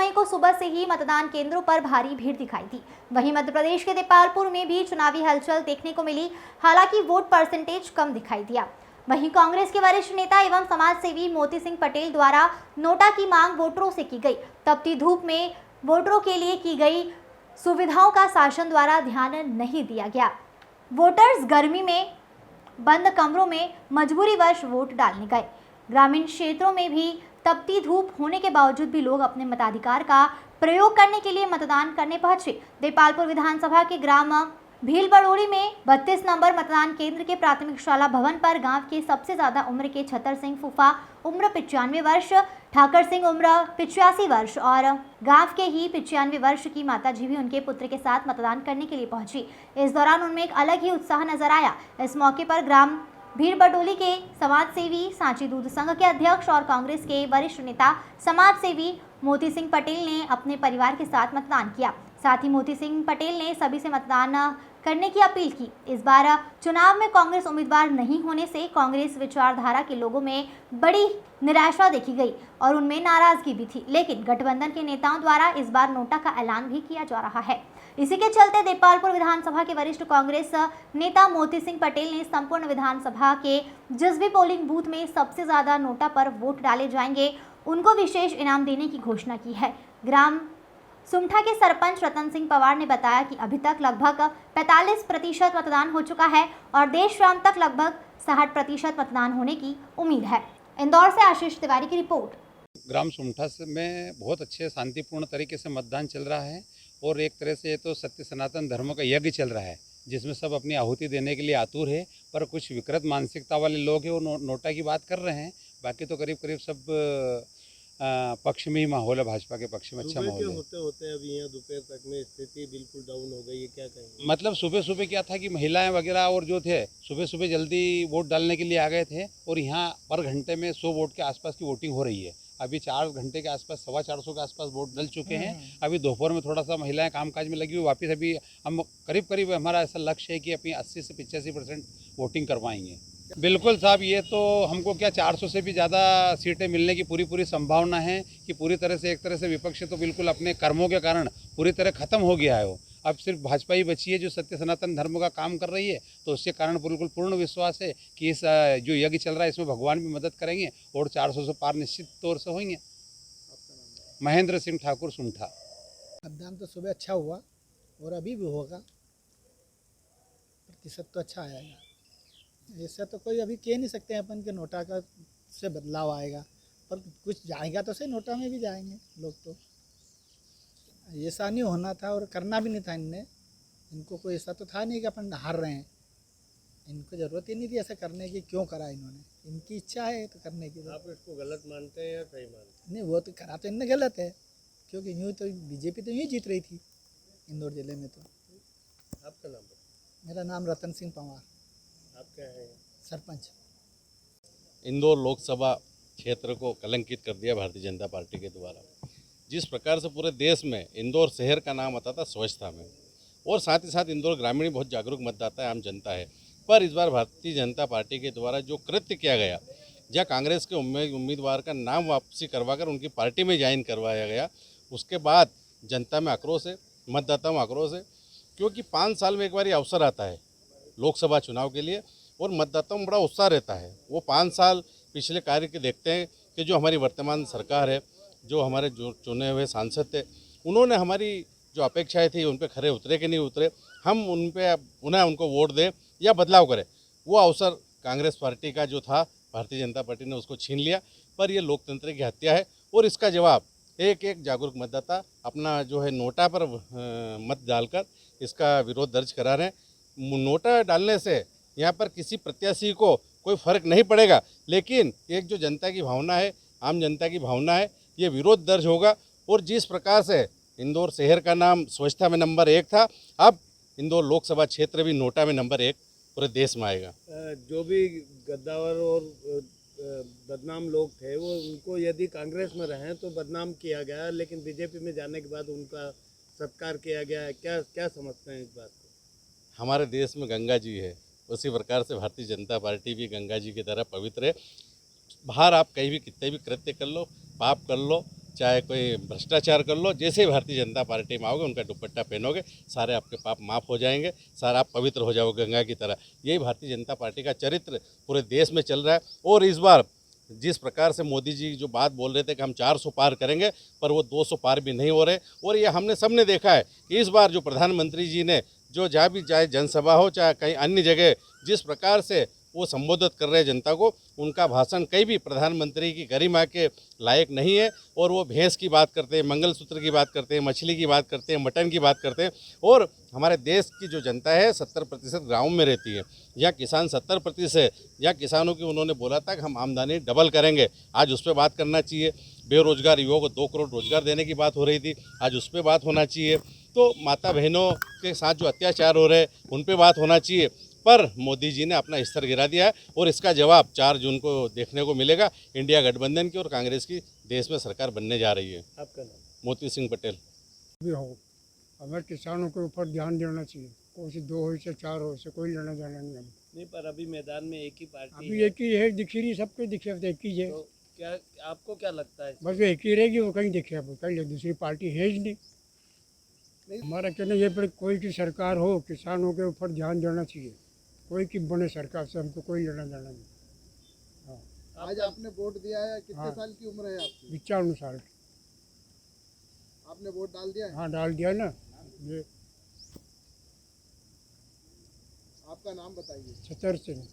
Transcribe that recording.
मई को सुबह से ही मतदान केंद्रों पर भारी भीड़ दिखाई दी। वहीं मध्य प्रदेश के देपालपुर में भी चुनावी हलचल देखने को मिली, हालांकि वोट परसेंटेज कम दिखाई दिया। वहीं कांग्रेस के वरिष्ठ नेता एवं समाज सेवी मोती सिंह पटेल द्वारा नोटा की मांग वोटरों से की गई। तपती धूप में वोटरों के लिए की गई सुविधाओं का शासन द्वारा ध्यान नहीं दिया गया। वोटर्स गर्मी में बंद कमरों में मजबूरीवश वोट डालने गए। ग्रामीण क्षेत्रों में भी तपती धूप होने के बावजूद भी लोग अपने मताधिकार का प्रयोग करने के लिए मतदान करने पहुंचे। देपालपुर विधानसभा के ग्राम भीलबड़ोली में 32 नंबर मतदान केंद्र के प्राथमिक शाला भवन पर गांव के सबसे ज्यादा उम्र के छतर सिंह फूफा उम्र 95 वर्ष, ठाकर सिंह उम्र 85 वर्ष और गांव के ही 95 वर्ष की माताजी भी उनके पुत्र के साथ मतदान करने के लिए पहुंची। इस दौरान उनमें एक अलग ही उत्साह नजर आया। इस मौके पर ग्राम भीलबड़ोली के समाज सेवी, सांची दूध संघ के अध्यक्ष और कांग्रेस के वरिष्ठ नेता समाज सेवी मोती सिंह पटेल ने अपने परिवार के साथ मतदान किया। साथ ही मोती सिंह पटेल ने सभी से मतदान करने की अपील की। इस बार चुनाव में कांग्रेस उम्मीदवार नहीं होने से कांग्रेस विचारधारा के लोगों में बड़ी निराशा देखी गई और उनमें नाराजगी भी थी, लेकिन गठबंधन के नेताओं द्वारा इस बार नोटा का ऐलान भी किया जा रहा है। इसी के चलते देपालपुर विधानसभा के वरिष्ठ कांग्रेस नेता मोती सिंह पटेल ने संपूर्ण विधानसभा के जिस भी पोलिंग बूथ में सबसे ज्यादा नोटा पर वोट डाले जाएंगे, उनको विशेष इनाम देने की घोषणा की है। ग्राम सुमठा के सरपंच रतन सिंह पवार ने बताया कि अभी तक लगभग 45% मतदान हो चुका है और देर शाम तक लगभग 60% मतदान होने की उम्मीद है। इंदौर से आशीष तिवारी की रिपोर्ट। ग्राम सुमठा में बहुत अच्छे शांतिपूर्ण तरीके से मतदान चल रहा है और एक तरह से ये तो सत्य सनातन धर्म का यज्ञ चल रहा है, जिसमें सब अपनी आहुति देने के लिए आतुर है। पर कुछ विकृत मानसिकता वाले लोग हैं, वो नोटा की बात कर रहे हैं। बाकी तो करीब करीब सब पक्ष में ही माहौल है, भाजपा के पक्ष में अच्छा माहौल है। होते अभी यहाँ दोपहर तक में स्थिति बिल्कुल डाउन हो गई है, क्या कहेंगे? मतलब सुबह सुबह क्या था कि महिलाएं वगैरह और जो थे सुबह सुबह जल्दी वोट डालने के लिए आ गए थे और यहाँ पर घंटे में 100 वोट के आसपास की वोटिंग हो रही है। अभी 4 घंटे के आसपास 450 के आसपास वोट डल चुके हैं। अभी दोपहर में थोड़ा सा महिलाएं कामकाज में लगी हुई, वापस अभी हम करीब हमारा ऐसा लक्ष्य है कि अपनी 80 से 85% वोटिंग करवाएंगे। बिल्कुल साहब, ये तो हमको क्या 400 से भी ज़्यादा सीटें मिलने की पूरी संभावना है कि पूरी तरह से एक तरह से विपक्ष तो बिल्कुल अपने कर्मों के कारण पूरी तरह ख़त्म हो गया है। वो अब सिर्फ भाजपा ही बची है जो सत्य सनातन धर्म का काम कर रही है। तो उसके कारण बिल्कुल पूर्ण विश्वास है कि इस जो यज्ञ चल रहा है इसमें भगवान भी मदद करेंगे और 400 से पार निश्चित तौर से होंगे। महेंद्र सिंह ठाकुर, सुमठा। मतदान तो सुबह अच्छा हुआ और अभी भी होगा, प्रतिशत तो अच्छा आया है। ऐसा तो कोई अभी कह नहीं सकते हैं अपन के नोटा का से बदलाव आएगा, पर कुछ जाएगा तो सही, नोटा में भी जाएंगे लोग। तो ऐसा नहीं होना था और करना भी नहीं था इनको कोई ऐसा तो था नहीं कि अपन हार रहे हैं। इनको ज़रूरत ही नहीं थी ऐसा करने की, क्यों करा इन्होंने? इनकी इच्छा है तो करने की। आप इसको गलत मानते हैं या सही मानते हैं? नहीं, वो तो करा तो इनने गलत है, क्योंकि यूँ तो बीजेपी तो यूँ जीत रही थी इंदौर जिले में। तो आपका नाम बताइए। मेरा नाम रतन सिंह पवार, आप क्या है? सरपंच। इंदौर लोकसभा क्षेत्र को कलंकित कर दिया भारतीय जनता पार्टी के द्वारा। जिस प्रकार से पूरे देश में इंदौर शहर का नाम आता था स्वच्छता में, और साथ ही साथ इंदौर ग्रामीण बहुत जागरूक मतदाता है, आम जनता है। पर इस बार भारतीय जनता पार्टी के द्वारा जो कृत्य किया गया, जहाँ कांग्रेस के उम्मीदवार का नाम वापसी करवाकर उनकी पार्टी में ज्वाइन करवाया गया, उसके बाद जनता में आक्रोश है, मतदाताओं में आक्रोश है। क्योंकि 5 साल में एक बार अवसर आता है लोकसभा चुनाव के लिए और मतदाताओं में बड़ा उत्साह रहता है। वो 5 साल पिछले कार्य के देखते हैं कि जो हमारी वर्तमान सरकार है, जो हमारे जो चुने हुए सांसद थे, उन्होंने हमारी जो अपेक्षाएं थी उन पर खरे उतरे कि नहीं उतरे, हम उन पे उन्हें उनको वोट दें या बदलाव करें। वो अवसर कांग्रेस पार्टी का जो था, भारतीय जनता पार्टी ने उसको छीन लिया। पर ये लोकतंत्र की हत्या है और इसका जवाब एक एक जागरूक मतदाता अपना जो है नोटा पर मत डालकर इसका विरोध दर्ज करा रहे हैं। नोटा डालने से यहाँ पर किसी प्रत्याशी को कोई फर्क नहीं पड़ेगा, लेकिन एक जो जनता की भावना है, आम जनता की भावना है, ये विरोध दर्ज होगा। और जिस प्रकार से इंदौर शहर का नाम स्वच्छता में नंबर 1 था, अब इंदौर लोकसभा क्षेत्र भी नोटा में नंबर 1 पूरे देश में आएगा। जो भी गद्दावर और बदनाम लोग थे, वो उनको यदि कांग्रेस में रहें तो बदनाम किया गया, लेकिन बीजेपी में जाने के बाद उनका सत्कार किया गया है। क्या समझते हैं इस बात को? हमारे देश में गंगा जी है, उसी प्रकार से भारतीय जनता पार्टी भी गंगा जी की तरह पवित्र है। बाहर आप कहीं भी कितने भी कृत्य कर लो, पाप कर लो, चाहे कोई भ्रष्टाचार कर लो, जैसे ही भारतीय जनता पार्टी में आओगे उनका दुपट्टा पहनोगे, सारे आपके पाप माफ़ हो जाएंगे, सारा आप पवित्र हो जाओगे गंगा की तरह। यही भारतीय जनता पार्टी का चरित्र पूरे देश में चल रहा है। और इस बार जिस प्रकार से मोदी जी जो बात बोल रहे थे कि हम 400 पार करेंगे, पर वो 200 पार भी नहीं हो रहे। और ये हमने सबने देखा है कि इस बार जो प्रधानमंत्री जी ने जो जहाँ भी चाहे जनसभा हो चाहे कहीं अन्य जगह जिस प्रकार से वो संबोधित कर रहे हैं जनता को, उनका भाषण कहीं भी प्रधानमंत्री की गरिमा के लायक नहीं है। और वो भैंस की बात करते हैं, मंगलसूत्र की बात करते हैं, मछली की बात करते हैं, मटन की बात करते हैं। और हमारे देश की जो जनता है 70% गाँव में रहती है, यहाँ किसान 70% है। यहाँ किसानों की उन्होंने बोला था कि हम आमदनी डबल करेंगे, आज उस पर बात करना चाहिए। बेरोजगार युवाओं को 2 करोड़ रोजगार देने की बात हो रही थी, आज उस पर बात होना चाहिए। तो माता बहनों के साथ जो अत्याचार हो रहे हैं उन पर बात होना चाहिए। पर मोदी जी ने अपना स्तर गिरा दिया है और इसका जवाब 4 जून को देखने को मिलेगा। इंडिया गठबंधन की और कांग्रेस की देश में सरकार बनने जा रही है। आपका नाम? मोती सिंह पटेल। भी हो, हमें किसानों के ऊपर ध्यान देना चाहिए। कोई 2 हो से 4 हो से कोई लेना देना नहीं हमें। नहीं, पर अभी मैदान में एक ही पार्टी अभी है, एक ही है, दिखी रही सबके दिखे, अब एक ही है। तो क्या आपको क्या लगता है? बस वो एक ही रहेगी, वो कहीं दिखे, अब कहीं दूसरी पार्टी है ही नहीं। हमारा कहना ये पर कोई की सरकार हो, किसानों के ऊपर ध्यान देना चाहिए। कोई की बने सरकार से हमको कोई लेना देना नहीं। आज आपने वोट दिया है, कितने हाँ। साल की उम्र है आपकी? 95 साल। आपने वोट डाल दिया है? हाँ, डाल दिया ना। ये आपका नाम बताइए। छतर सिंह।